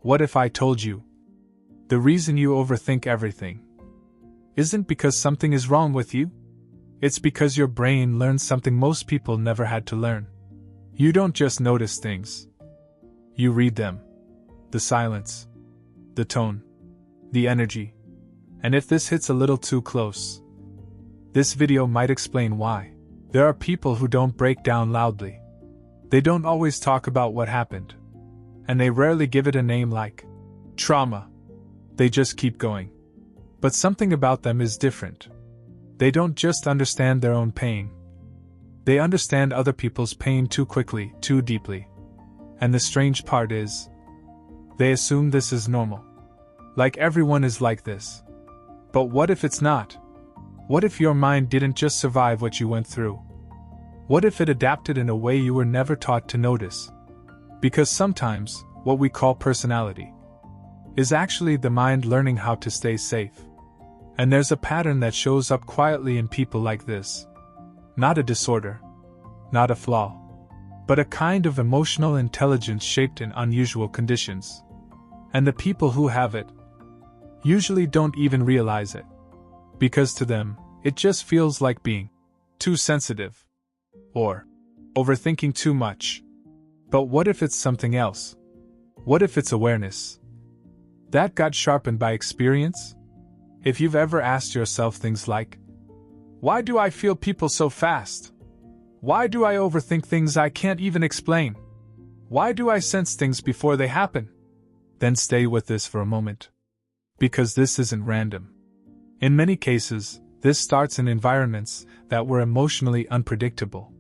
What if I told you? The reason you overthink everything isn't because something is wrong with you. It's because your brain learns something most people never had to learn. You don't just notice things. You read them. The silence. The tone. The energy. And if this hits a little too close, this video might explain why. There are people who don't break down loudly. They don't always talk about what happened. And they rarely give it a name like trauma. They just keep going. But something about them is different. They don't just understand their own pain. They understand other people's pain too quickly, too deeply. And the strange part is, they assume this is normal. Like everyone is like this. But what if it's not? What if your mind didn't just survive what you went through? What if it adapted in a way you were never taught to notice? Because sometimes, what we call personality is actually the mind learning how to stay safe. And there's a pattern that shows up quietly in people like this. Not a disorder, not a flaw, but a kind of emotional intelligence shaped in unusual conditions. And the people who have it usually don't even realize it. Because to them, it just feels like being too sensitive or overthinking too much. But what if it's something else? What if it's awareness that got sharpened by experience? If you've ever asked yourself things like, why do I feel people so fast? Why do I overthink things I can't even explain? Why do I sense things before they happen? Then stay with this for a moment. Because this isn't random. In many cases, this starts in environments that were emotionally unpredictable.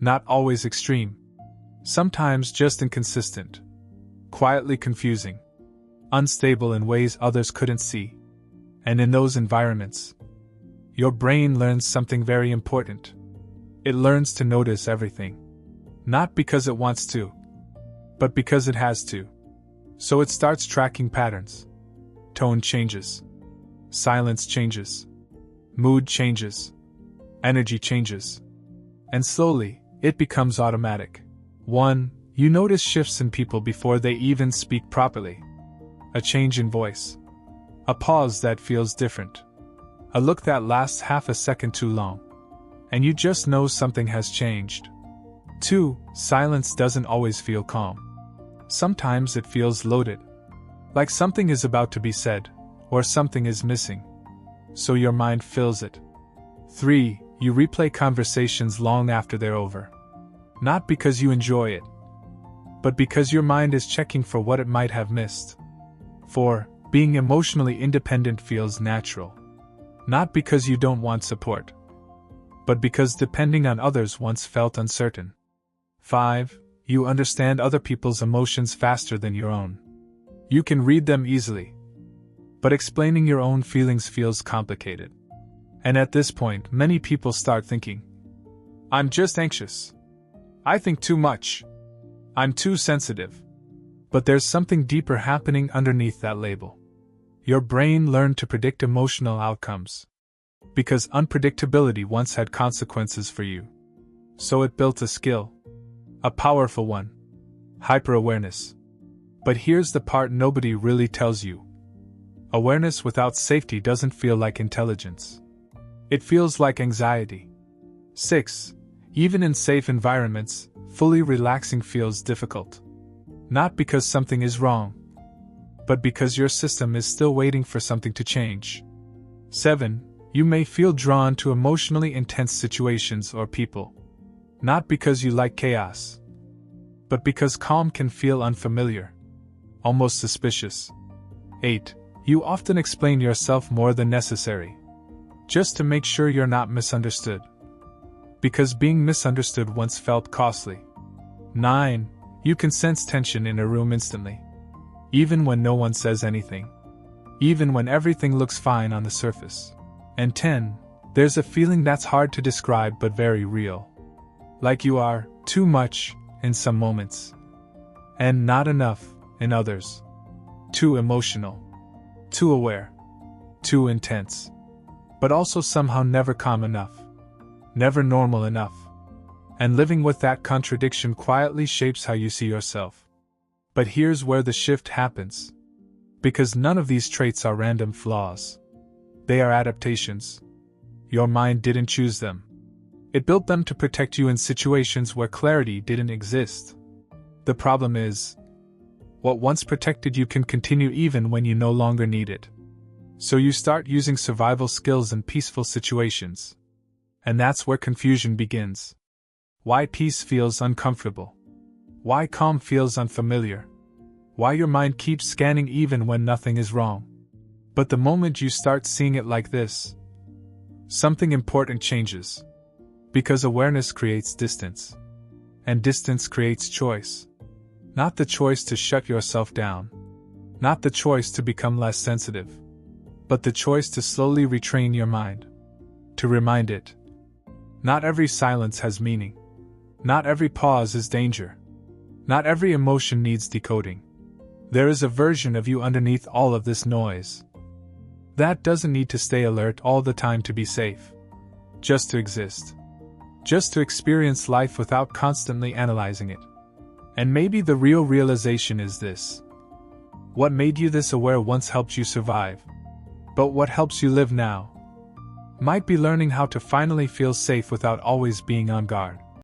Not always extreme. Sometimes just inconsistent. Quietly confusing. Unstable in ways others couldn't see. And in those environments, your brain learns something very important. It learns to notice everything. Not because it wants to, but because it has to. So it starts tracking patterns. Tone changes. Silence changes. Mood changes. Energy changes. And slowly, it becomes automatic. 1. You notice shifts in people before they even speak properly. A change in voice. A pause that feels different. A look that lasts half a second too long. And you just know something has changed. 2. Silence doesn't always feel calm. Sometimes it feels loaded. Like something is about to be said, or something is missing. So your mind fills it. 3. You replay conversations long after they're over. Not because you enjoy it, but because your mind is checking for what it might have missed. 4. Being emotionally independent feels natural. Not because you don't want support, but because depending on others once felt uncertain. 5. You understand other people's emotions faster than your own. You can read them easily, but explaining your own feelings feels complicated. And at this point, many people start thinking, I'm just anxious. I think too much. I'm too sensitive. But there's something deeper happening underneath that label. Your brain learned to predict emotional outcomes. Because unpredictability once had consequences for you. So it built a skill. A powerful one. Hyper-awareness. But here's the part nobody really tells you. Awareness without safety doesn't feel like intelligence. It feels like anxiety. 6. Even in safe environments, fully relaxing feels difficult. Not because something is wrong, but because your system is still waiting for something to change. 7. You may feel drawn to emotionally intense situations or people. Not because you like chaos, but because calm can feel unfamiliar, almost suspicious. 8. You often explain yourself more than necessary, just to make sure you're not misunderstood. Because being misunderstood once felt costly. 9. You can sense tension in a room instantly. Even when no one says anything. Even when everything looks fine on the surface. And 10. There's a feeling that's hard to describe but very real. Like you are too much in some moments, and not enough in others. Too emotional. Too aware. Too intense. But also somehow never calm enough. Never normal enough. And living with that contradiction quietly shapes how you see yourself. But here's where the shift happens. Because none of these traits are random flaws. They are adaptations. Your mind didn't choose them. It built them to protect you in situations where clarity didn't exist. The problem is, what once protected you can continue even when you no longer need it. So you start using survival skills in peaceful situations. And that's where confusion begins. Why peace feels uncomfortable. Why calm feels unfamiliar. Why your mind keeps scanning even when nothing is wrong. But the moment you start seeing it like this, something important changes. Because awareness creates distance. And distance creates choice. Not the choice to shut yourself down. Not the choice to become less sensitive. But the choice to slowly retrain your mind. To remind it. Not every silence has meaning. Not every pause is danger. Not every emotion needs decoding. There is a version of you underneath all of this noise. That doesn't need to stay alert all the time to be safe. Just to exist. Just to experience life without constantly analyzing it. And maybe the real realization is this. What made you this aware once helped you survive. But what helps you live now might be learning how to finally feel safe without always being on guard.